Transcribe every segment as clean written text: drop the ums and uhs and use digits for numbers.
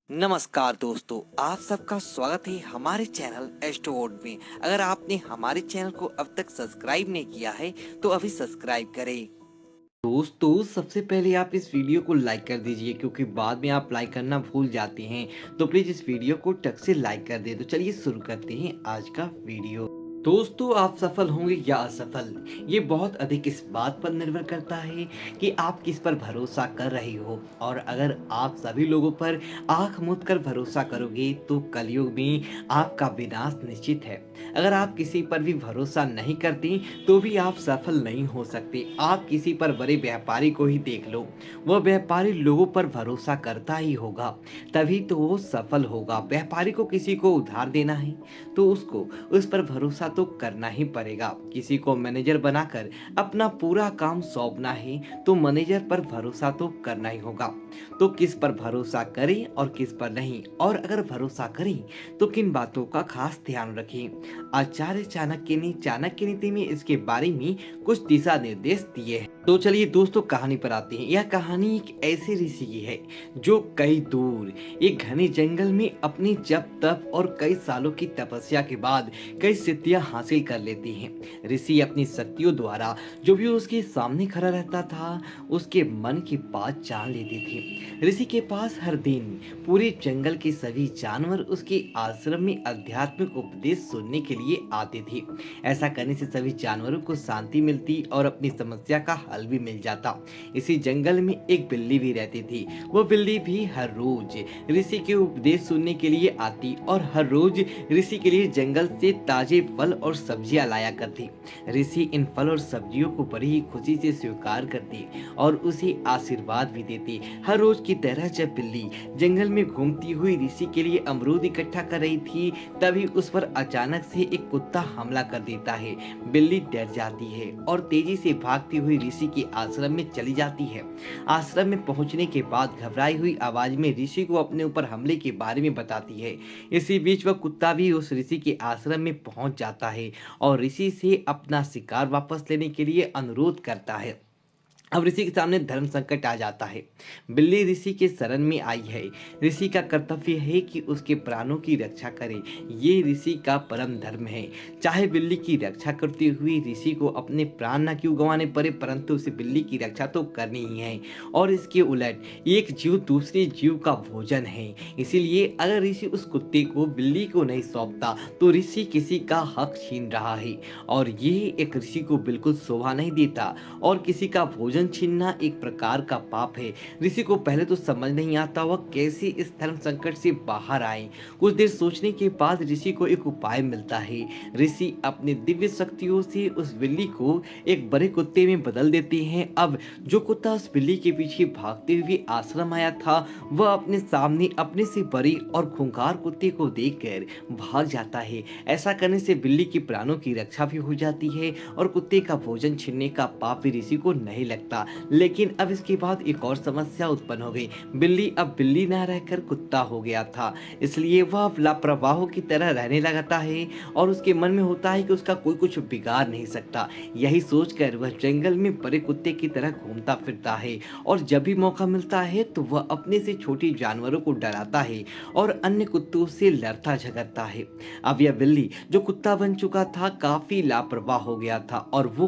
नमस्कार दोस्तों, आप सबका स्वागत है हमारे चैनल एस्ट्रोवर्ड में। अगर आपने हमारे चैनल को अब तक सब्सक्राइब नहीं किया है तो अभी सब्सक्राइब करें। दोस्तों, सबसे पहले आप इस वीडियो को लाइक कर दीजिए, क्योंकि बाद में आप लाइक करना भूल जाते हैं। तो प्लीज इस वीडियो को टक से लाइक कर दे। तो चलिए शुरू करते हैं आज का वीडियो। दोस्तों, आप सफल होंगे या असफल, ये बहुत अधिक इस बात पर निर्भर करता है कि आप किस पर भरोसा कर रहे हो। और अगर आप सभी लोगों पर आंख मूंद कर भरोसा करोगे तो कलयुग में आपका विनाश निश्चित है। अगर आप किसी पर भी भरोसा नहीं करते तो भी आप सफल नहीं हो सकते। आप किसी पर बड़े व्यापारी को ही देख लो, वह व्यापारी लोगों पर भरोसा करता ही होगा, तभी तो वो सफल होगा। व्यापारी को किसी को उधार देना है तो उसको उस पर भरोसा तो करना ही पड़ेगा। किसी को मैनेजर बनाकर अपना पूरा काम सौंपना है तो मैनेजर पर भरोसा तो करना ही होगा। तो किस पर भरोसा करें और किस पर नहीं, और अगर भरोसा करें तो किन बातों का खास ध्यान रखें। आचार्य चाणक्य नीति में इसके बारे में कुछ दिशा निर्देश दिए हैं। तो चलिए दोस्तों, कहानी पर आते हैं। यह कहानी एक ऐसे ऋषि की है जो कई दूर एक घने जंगल में अपनी जप तप और कई सालों की तपस्या के बाद कई सिद्धियां हासिल कर लेते हैं। ऋषि अपनी शक्तियों द्वारा जो भी उसके सामने खड़ा रहता था उसके मन की बात जान लेते थे। ऋषि के पास हर दिन पूरे जंगल के सभी जानवर उसके आश्रम में आध्यात्मिक उपदेश सुनने के लिए आते थे। ऐसा करने से सभी जानवरों को शांति मिलती और अपनी समस्या का हल भी मिल जाता। इसी जंगल में एक बिल्ली भी रहती थी। वो बिल्ली भी हर रोज ऋषि के उपदेश सुनने के लिए आती और हर रोज ऋषि के लिए जंगल से ताजे फल और सब्जियां लाया करती। ऋषि इन फल और सब्जियों को बड़ी ही खुशी से स्वीकार करते और उसे आशीर्वाद भी देते। हर रोज की तरह जब बिल्ली जंगल में घूमती हुई ऋषि के लिए अमरूद इकट्ठा कर रही थी, तभी उस पर अचानक से एक कुत्ता हमला कर देता है। बिल्ली डर जाती है और तेजी से भागती हुई ऋषि के आश्रम में चली जाती है। आश्रम में पहुंचने के बाद घबराई हुई आवाज में ऋषि को अपने ऊपर हमले के बारे में बताती है। इसी बीच वह कुत्ता भी उस ऋषि के आश्रम में पहुंच जाता है और ऋषि से अपना शिकार वापस लेने के लिए अनुरोध करता है। अब ऋषि के सामने धर्म संकट आ जाता है। बिल्ली ऋषि के शरण में आई है। ऋषि का कर्तव्य है कि उसके प्राणों की रक्षा करे। ये ऋषि का परम धर्म है। चाहे बिल्ली की रक्षा करते हुए ऋषि को अपने प्राण न क्यों गंवाने पड़े, परंतु उसे बिल्ली की रक्षा तो करनी ही है। और इसके उलट एक जीव दूसरे जीव का भोजन है। इसीलिए अगर ऋषि उस कुत्ते को बिल्ली को नहीं सौंपता तो ऋषि किसी का हक छीन रहा है, और ये एक ऋषि को बिल्कुल शोभा नहीं देता। और किसी का भोजन छीनना एक प्रकार का पाप है। ऋषि को पहले तो समझ नहीं आता वह कैसे इस धर्म संकट से बाहर आए। कुछ देर सोचने के बाद ऋषि को एक उपाय मिलता है। ऋषि अपने दिव्य शक्तियों से उस बिल्ली को एक बड़े कुत्ते में बदल देते हैं। अब जो कुत्ता उस बिल्ली के पीछे भागते हुए आश्रम आया था, वह अपने सामने अपने से बड़ी और खूंखार कुत्ते को देखकर भाग जाता है। ऐसा करने से बिल्ली की प्राणों की रक्षा भी हो जाती है और कुत्ते का भोजन छीनने का पाप भी ऋषि को नहीं लगता। लेकिन अब इसके बाद एक और समस्या उत्पन्न हो गई। बिल्ली अब बिल्ली न रहकर कुत्ता हो गया था, इसलिए वह अब लापरवाहों की तरह रहने लगता है और उसके मन में होता है कि उसका कोई कुछ बिगाड़ नहीं सकता। यही सोचकर वह जंगल में बड़े कुत्ते की तरह घूमता फिरता है और जब भी मौका मिलता है तो वह अपने से छोटे जानवरों को डराता है और अन्य कुत्तों से लड़ता झगड़ता है। अब यह बिल्ली जो कुत्ता बन चुका था काफी लापरवाह हो गया था और वो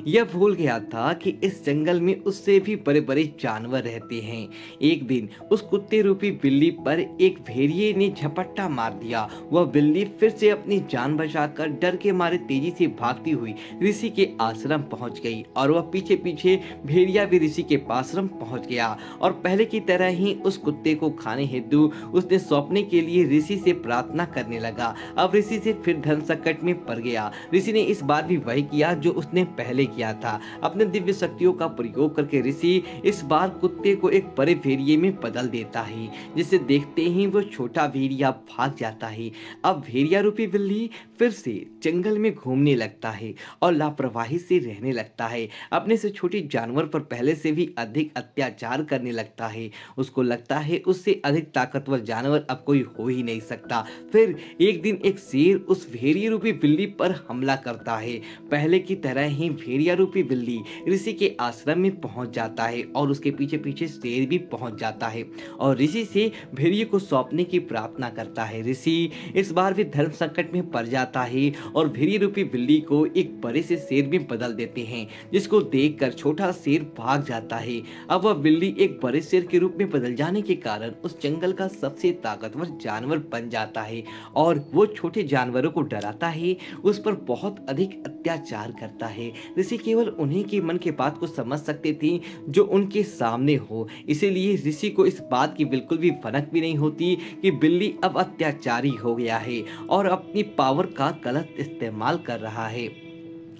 यह भूल गया था कि इस जंगल में उससे भी बड़े बड़े जानवर रहते हैं। एक दिन उस कुत्ते रूपी बिल्ली पर एक भेड़िए ने झपट्टा मार दिया। वह बिल्ली फिर से अपनी जान बचाकर डर के मारे तेजी से भागती हुई ऋषि के आश्रम पहुंच गई और वह पीछे पीछे भेड़िया भी ऋषि के आश्रम पहुंच गया और पहले की तरह ही उस कुत्ते को खाने हेतु उसने सौंपने के लिए ऋषि से प्रार्थना करने लगा। अब ऋषि से फिर धन संकट में पड़ गया। ऋषि ने इस बार भी वही किया जो उसने पहले किया था। अपने दिव्य शक्तियों का प्रयोग करके ऋषि इस बार कुत्ते को एक बड़े भेड़िए में बदल देता है, जिसे देखते ही वो छोटा भेड़िया भाग जाता है। अब भेड़िया रूपी बिल्ली फिर से जंगल में घूमने लगता है और लापरवाही से रहने लगता है। अपने से छोटे जानवर पर पहले से भी अधिक अत्याचार करने लगता है। उसको लगता है उससे अधिक ताकतवर जानवर अब कोई हो ही नहीं सकता। फिर एक दिन एक शेर उस भेड़िया रूपी बिल्ली पर हमला करता है। पहले की तरह ही भेड़िया रूपी बिल्ली ऋषि के आश्रम में पहुंच जाता है और उसके पीछे पीछे शेर भी पहुंच जाता है और ऋषि से भेड़िए को सौंपने की प्रार्थना करता है। ऋषि इस बार भी धर्म संकट में पड़ जाता है और भेड़िए रूपी बिल्ली को एक बड़े से शेर में बदल देते हैं, जिसको देखकर छोटा शेर भाग जाता है। अब वह बिल्ली एक बड़े शेर के रूप में बदल जाने के कारण उस जंगल का सबसे ताकतवर जानवर बन जाता है और वो छोटे जानवरों को डराता है, उस पर बहुत अधिक अत्याचार करता है। ऋषि केवल उन्हीं के मन के बात को समझ सकते थे जो उनके सामने हो, इसीलिए ऋषि को इस बात की बिल्कुल भी भनक भी नहीं होती कि बिल्ली अब अत्याचारी हो गया है और अपनी पावर का गलत इस्तेमाल कर रहा है।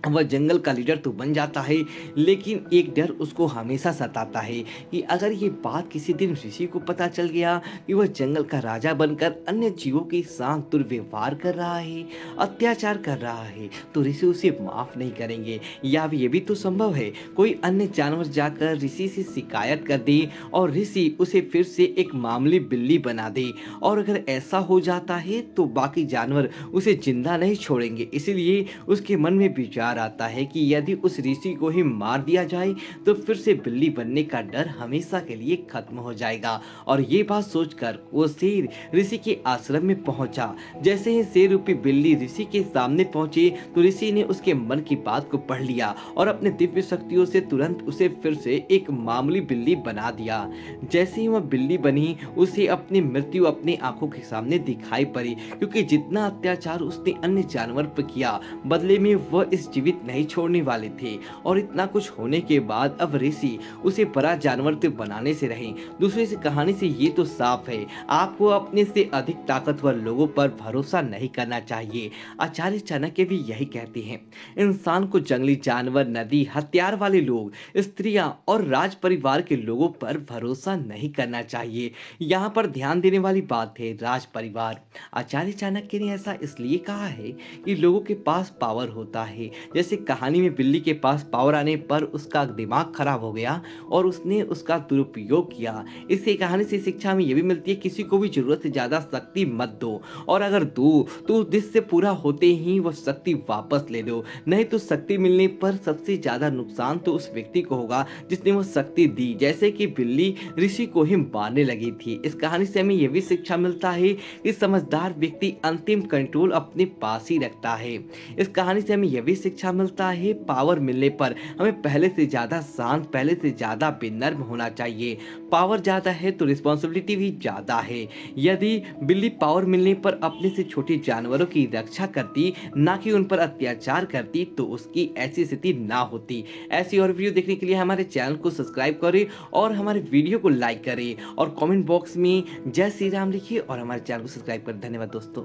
वह जंगल का लीडर तो बन जाता है, लेकिन एक डर उसको हमेशा सताता है कि अगर ये बात किसी दिन ऋषि को पता चल गया कि वह जंगल का राजा बनकर अन्य जीवों के साथ दुर्व्यवहार कर रहा है, अत्याचार कर रहा है, तो ऋषि उसे माफ नहीं करेंगे। या ये भी तो संभव है कोई अन्य जानवर जाकर ऋषि से शिकायत कर दे और ऋषि उसे फिर से एक मामूली बिल्ली बना दे, और अगर ऐसा हो जाता है तो बाकी जानवर उसे जिंदा नहीं छोड़ेंगे। इसीलिए उसके मन में विचार आता है कि यदि उस ऋषि को ही मार दिया जाए तो फिर से बिल्ली बनने का डर हमेशा के लिए खत्म हो जाएगा। और ये बात सोचकर वो शेर ऋषि के आश्रम में पहुंचा। जैसे ही शेर रूपी बिल्ली ऋषि के सामने पहुंची तो ऋषि ने उसके मन की बात को पढ़ लिया और अपने दिव्य शक्तियों से तुरंत उसे फिर से एक मामूली बिल्ली बना दिया। जैसे ही वह बिल्ली बनी, उसे अपनी मृत्यु अपनी आंखों के सामने दिखाई पड़ी, क्योंकि जितना अत्याचार उसने अन्य जानवर पर किया, बदले में वह इस जीवित नहीं छोड़ने वाले थे। और इतना कुछ होने के बाद अब ऋषि उसे बड़ा जानवर तो बनाने से रहे। दूसरे से कहानी से ये तो साफ है, आपको अपने से अधिक ताकतवर लोगों पर भरोसा नहीं करना चाहिए। आचार्य चाणक्य भी यही कहते हैं, इंसान को जंगली जानवर, नदी, हथियार वाले लोग, स्त्रियां और राज परिवार के लोगों पर भरोसा नहीं करना चाहिए। यहाँ पर ध्यान देने वाली बात है राज परिवार। आचार्य चाणक्य ने ऐसा इसलिए कहा है कि लोगों के पास पावर होता है। जैसे कहानी में बिल्ली के पास पावर आने पर उसका दिमाग खराब हो गया और उसने उसका दुरुपयोग किया। इस कहानी से शिक्षा में यह भी मिलती है, किसी को भी जरूरत से ज्यादा शक्ति मत दो, और अगर दो तो जिससे पूरा होते ही वह शक्ति वापस ले दो, नहीं तो शक्ति मिलने पर सबसे ज्यादा नुकसान तो उस व्यक्ति को होगा जिसने वो शक्ति दी। जैसे कि बिल्ली ऋषि को ही मारने लगी थी। इस कहानी से हमें यह भी शिक्षा मिलता है कि समझदार व्यक्ति अंतिम कंट्रोल अपने पास ही रखता है। इस कहानी से हमें यह भी शिक्षा मिलता है, पावर मिलने पर हमें पहले से ज्यादा शांत, पहले से ज्यादा बेनर्म होना चाहिए। पावर ज्यादा है तो रिस्पॉन्सिबिलिटी भी ज्यादा है। यदि बिल्ली पावर मिलने पर अपने से छोटे जानवरों की रक्षा करती, ना कि उन पर अत्याचार करती, तो उसकी ऐसी स्थिति ना होती। ऐसी और वीडियो देखने के लिए हमारे चैनल को सब्सक्राइब करें और हमारे वीडियो को लाइक करें और कमेंट बॉक्स में जय श्री राम लिखिए और हमारे चैनल को सब्सक्राइब करें। धन्यवाद दोस्तों।